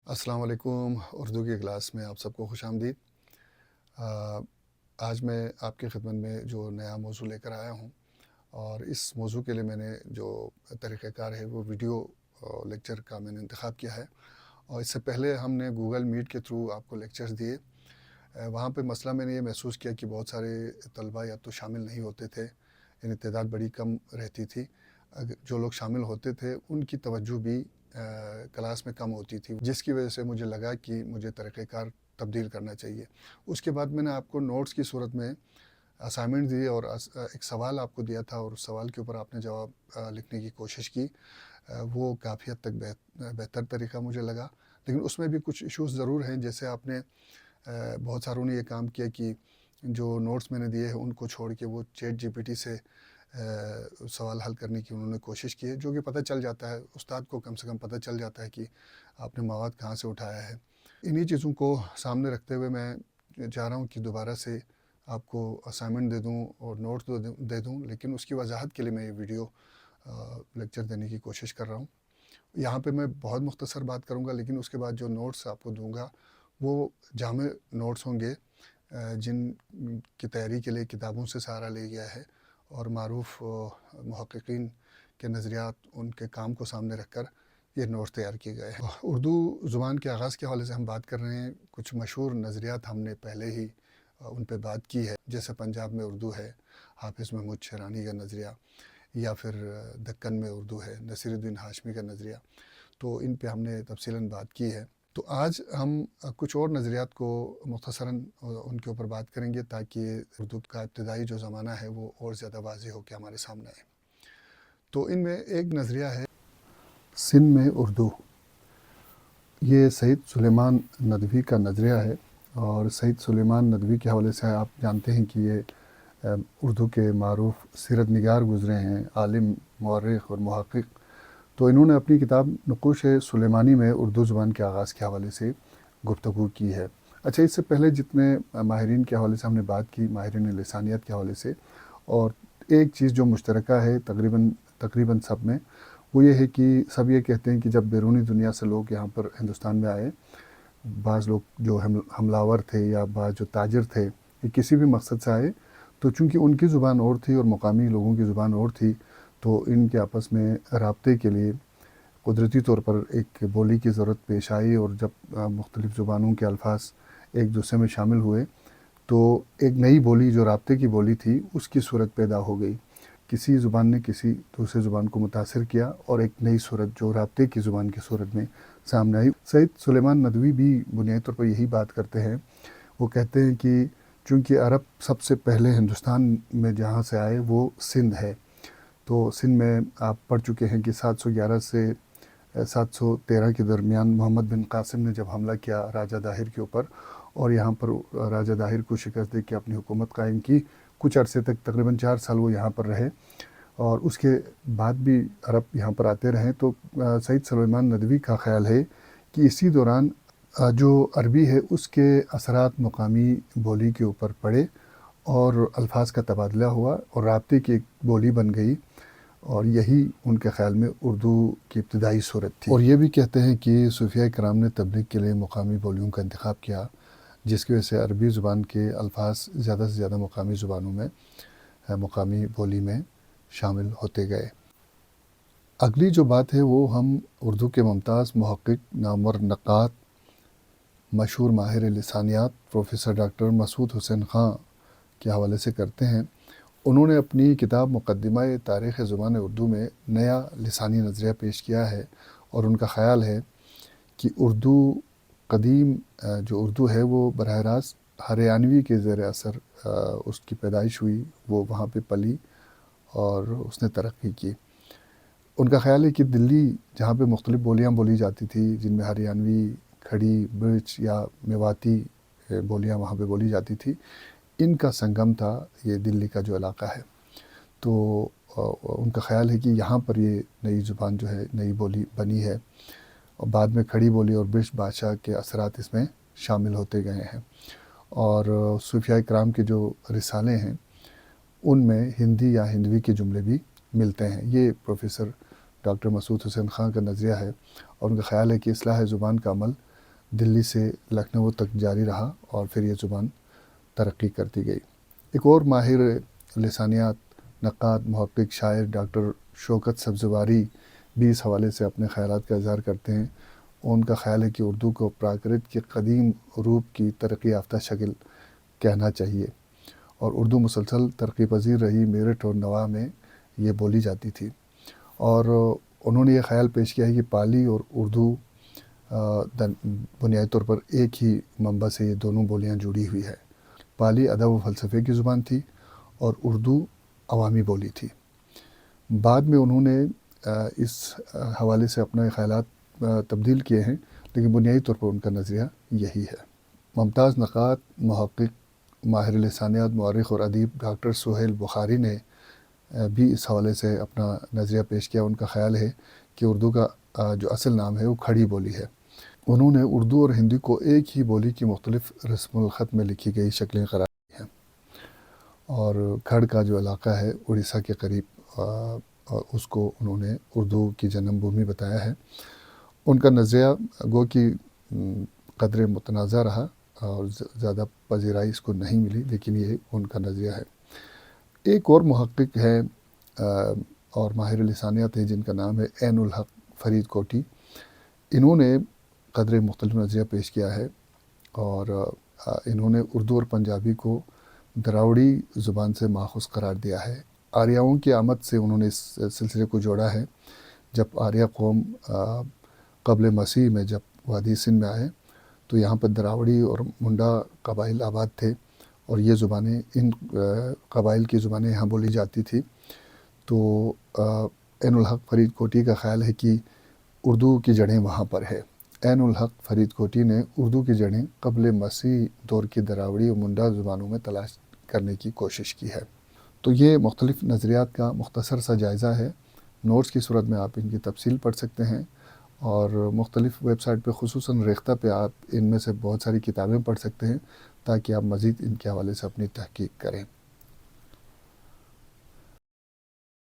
السلام علیکم۔ اردو کی کلاس میں آپ سب کو خوش آمدید۔ آ، آج میں آپ کی خدمت میں جو نیا موضوع لے کر آیا ہوں، اور اس موضوع کے لیے میں نے جو طریقہ کار ہے وہ ویڈیو لیکچر کا میں نے انتخاب کیا ہے۔ اور اس سے پہلے ہم نے گوگل میٹ کے تھرو آپ کو لیکچرز دیے۔ وہاں پہ مسئلہ میں نے یہ محسوس کیا کہ بہت سارے طلبہ یا تو شامل نہیں ہوتے تھے، یعنی تعداد بڑی کم رہتی تھی۔ جو لوگ شامل ہوتے تھے ان کی توجہ بھی کلاس میں کم ہوتی تھی، جس کی وجہ سے مجھے لگا کہ مجھے طریقہ کار تبدیل کرنا چاہیے۔ اس کے بعد میں نے آپ کو نوٹس کی صورت میں اسائنمنٹ دی اور ایک سوال آپ کو دیا تھا، اور اس سوال کے اوپر آپ نے جواب لکھنے کی کوشش کی۔ وہ کافی حد تک بہتر طریقہ مجھے لگا، لیکن اس میں بھی کچھ ایشوز ضرور ہیں۔ جیسے آپ نے بہت ساروں نے یہ کام کیا کہ جو نوٹس میں نے دیے ہیں ان کو چھوڑ کے وہ چیٹ جی پی ٹی سے سوال حل کرنے کی انہوں نے کوشش کی ہے، جو کہ پتہ چل جاتا ہے، استاد کو کم سے کم پتہ چل جاتا ہے کہ آپ نے مواد کہاں سے اٹھایا ہے۔ انہی چیزوں کو سامنے رکھتے ہوئے میں چاہ رہا ہوں کہ دوبارہ سے آپ کو اسائنمنٹ دے دوں اور نوٹ تو دے دوں، لیکن اس کی وضاحت کے لیے میں یہ ویڈیو لیکچر دینے کی کوشش کر رہا ہوں۔ یہاں پہ میں بہت مختصر بات کروں گا، لیکن اس کے بعد جو نوٹس آپ کو دوں گا وہ جامع نوٹس ہوں گے، جن کی تیاری کے لیے کتابوں سے سہارا لے گیا ہے، اور معروف محققین کے نظریات، ان کے کام کو سامنے رکھ کر یہ نوٹس تیار کیے گئے ہیں۔ اردو زبان کے آغاز کے حوالے سے ہم بات کر رہے ہیں۔ کچھ مشہور نظریات ہم نے پہلے ہی ان پہ بات کی ہے، جیسے پنجاب میں اردو ہے، حافظ محمود شیرانی کا نظریہ، یا پھر دکن میں اردو ہے، نصیر الدین ہاشمی کا نظریہ۔ تو ان پہ ہم نے تفصیلاً بات کی ہے۔ تو آج ہم کچھ اور نظریات کو مختصراً ان کے اوپر بات کریں گے، تاکہ اردو کا ابتدائی جو زمانہ ہے وہ اور زیادہ واضح ہو کے ہمارے سامنے آئے۔ تو ان میں ایک نظریہ ہے سندھ میں اردو۔ یہ سید سلیمان ندوی کا نظریہ ہے، اور سید سلیمان ندوی کے حوالے سے آپ جانتے ہیں کہ یہ اردو کے معروف سیرت نگار گزرے ہیں، عالم، مورخ اور محقق۔ تو انہوں نے اپنی کتاب نقوش سلیمانی میں اردو زبان کے آغاز کے حوالے سے گفتگو کی ہے۔ اچھا، اس سے پہلے جتنے ماہرین کے حوالے سے ہم نے بات کی، ماہرین لسانیات کے حوالے سے، اور ایک چیز جو مشترکہ ہے تقریباً سب میں، وہ یہ ہے کہ سب یہ کہتے ہیں کہ جب بیرونی دنیا سے لوگ یہاں پر ہندوستان میں آئے، بعض لوگ جو حملہ تھے یا بعض جو تاجر تھے، یہ کسی بھی مقصد سے آئے، تو چونکہ ان کی زبان اور تھی اور مقامی لوگوں کی زبان اور تھی، تو ان کے آپس میں رابطے کے لیے قدرتی طور پر ایک بولی کی ضرورت پیش آئی، اور جب مختلف زبانوں کے الفاظ ایک دوسرے میں شامل ہوئے تو ایک نئی بولی جو رابطے کی بولی تھی اس کی صورت پیدا ہو گئی۔ کسی زبان نے کسی دوسرے زبان کو متاثر کیا، اور ایک نئی صورت جو رابطے کی زبان کی صورت میں سامنے آئی۔ سید سلیمان ندوی بھی بنیادی طور پر یہی بات کرتے ہیں۔ وہ کہتے ہیں کہ چونکہ عرب سب سے پہلے ہندوستان میں جہاں سے آئے وہ سندھ ہے، تو سندھ میں آپ پڑھ چکے ہیں کہ 711 سے 713 کے درمیان محمد بن قاسم نے جب حملہ کیا راجہ داہر کے اوپر، اور یہاں پر راجہ داہر کو شکست دے کے اپنی حکومت قائم کی، کچھ عرصے تک تقریباً 4 سال وہ یہاں پر رہے، اور اس کے بعد بھی عرب یہاں پر آتے رہے۔ تو سید سلیمان ندوی کا خیال ہے کہ اسی دوران جو عربی ہے اس کے اثرات مقامی بولی کے اوپر پڑے، اور الفاظ کا تبادلہ ہوا، اور رابطے کی ایک بولی بن گئی، اور یہی ان کے خیال میں اردو کی ابتدائی صورت تھی۔ اور یہ بھی کہتے ہیں کہ صوفیاء کرام نے تبلیغ کے لیے مقامی بولیوں کا انتخاب کیا، جس کی وجہ سے عربی زبان کے الفاظ زیادہ سے زیادہ مقامی زبانوں میں، مقامی بولی میں شامل ہوتے گئے۔ اگلی جو بات ہے وہ ہم اردو کے ممتاز محقق، نامور نقاد، مشہور ماہر لسانیات پروفیسر ڈاکٹر مسعود حسین خاں کے حوالے سے کرتے ہیں۔ انہوں نے اپنی کتاب مقدمہ تاریخ زبان اردو میں نیا لسانی نظریہ پیش کیا ہے، اور ان کا خیال ہے کہ اردو قدیم جو اردو ہے وہ براہ راست ہریانوی کے زیر اثر اس کی پیدائش ہوئی، وہ وہاں پہ پلی اور اس نے ترقی کی۔ ان کا خیال ہے کہ دلی جہاں پہ مختلف بولیاں بولی جاتی تھی، جن میں ہریانوی، کھڑی، برج یا میواتی بولیاں وہاں پہ بولی جاتی تھی، ان کا سنگم تھا یہ دلی کا جو علاقہ ہے۔ تو ان کا خیال ہے کہ یہاں پر یہ نئی زبان جو ہے، نئی بولی بنی ہے، اور بعد میں کھڑی بولی اور برج بادشاہ کے اثرات اس میں شامل ہوتے گئے ہیں۔ اور صوفیاء کرام کے جو رسالے ہیں ان میں ہندی یا ہندوی کے جملے بھی ملتے ہیں۔ یہ پروفیسر ڈاکٹر مسعود حسین خاں کا نظریہ ہے، اور ان کا خیال ہے کہ اصلاح زبان کا عمل دلی سے لکھنؤ تک جاری رہا اور پھر یہ زبان ترقی کرتی گئی۔ ایک اور ماہر لسانیات، نقاد، محقق، شاعر ڈاکٹر شوکت سبزواری بھی اس حوالے سے اپنے خیالات کا اظہار کرتے ہیں۔ ان کا خیال ہے کہ اردو کو پراکرت کے قدیم روپ کی ترقی یافتہ شکل کہنا چاہیے، اور اردو مسلسل ترقی پذیر رہی۔ میرٹھ اور نواح میں یہ بولی جاتی تھی، اور انہوں نے یہ خیال پیش کیا ہے کہ پالی اور اردو بنیادی طور پر ایک ہی منبع سے یہ دونوں بولیاں جڑی ہوئی ہے۔ پالی ادب و فلسفے کی زبان تھی اور اردو عوامی بولی تھی۔ بعد میں انہوں نے اس حوالے سے اپنے خیالات تبدیل کیے ہیں، لیکن بنیادی طور پر ان کا نظریہ یہی ہے۔ ممتاز نقاد، محقق، ماہر لسانیات، مورخ اور ادیب ڈاکٹر سہیل بخاری نے بھی اس حوالے سے اپنا نظریہ پیش کیا۔ ان کا خیال ہے کہ اردو کا جو اصل نام ہے وہ کھڑی بولی ہے۔ انہوں نے اردو اور ہندی کو ایک ہی بولی کی مختلف رسم الخط میں لکھی گئی شکلیں قرار دی ہیں، اور کھڑ کا جو علاقہ ہے اڑیسہ کے قریب، اس کو انہوں نے اردو کی جنم بھومی بتایا ہے۔ ان کا نظریہ گو کہ قدر متنازع رہا اور زیادہ پذیرائی اس کو نہیں ملی، لیکن یہ ان کا نظریہ ہے۔ ایک اور محقق ہے اور ماہر لسانیات ہے جن کا نام ہے عین الحق فرید کوٹی۔ انہوں نے قدر مختلف نظریہ پیش کیا ہے، اور انہوں نے اردو اور پنجابی کو دراوڑی زبان سے ماخوذ قرار دیا ہے۔ آریاؤں کی آمد سے انہوں نے اس سلسلے کو جوڑا ہے۔ جب آریہ قوم قبل مسیح میں جب وادی سندھ میں آئے تو یہاں پر دراوڑی اور منڈا قبائل آباد تھے، اور یہ زبانیں، ان قبائل کی زبانیں یہاں بولی جاتی تھی۔ تو عین الحق فرید کوٹی کا خیال ہے کہ اردو کی جڑیں وہاں پر ہے۔ عین الحق فرید کوٹی نے اردو کی جڑیں قبل مسیح دور کی دراوڑی اور منڈا زبانوں میں تلاش کرنے کی کوشش کی ہے۔ تو یہ مختلف نظریات کا مختصر سا جائزہ ہے۔ نوٹس کی صورت میں آپ ان کی تفصیل پڑھ سکتے ہیں، اور مختلف ویب سائٹ پہ، خصوصاً ریختہ پہ، آپ ان میں سے بہت ساری کتابیں پڑھ سکتے ہیں تاکہ آپ مزید ان کے حوالے سے اپنی تحقیق کریں۔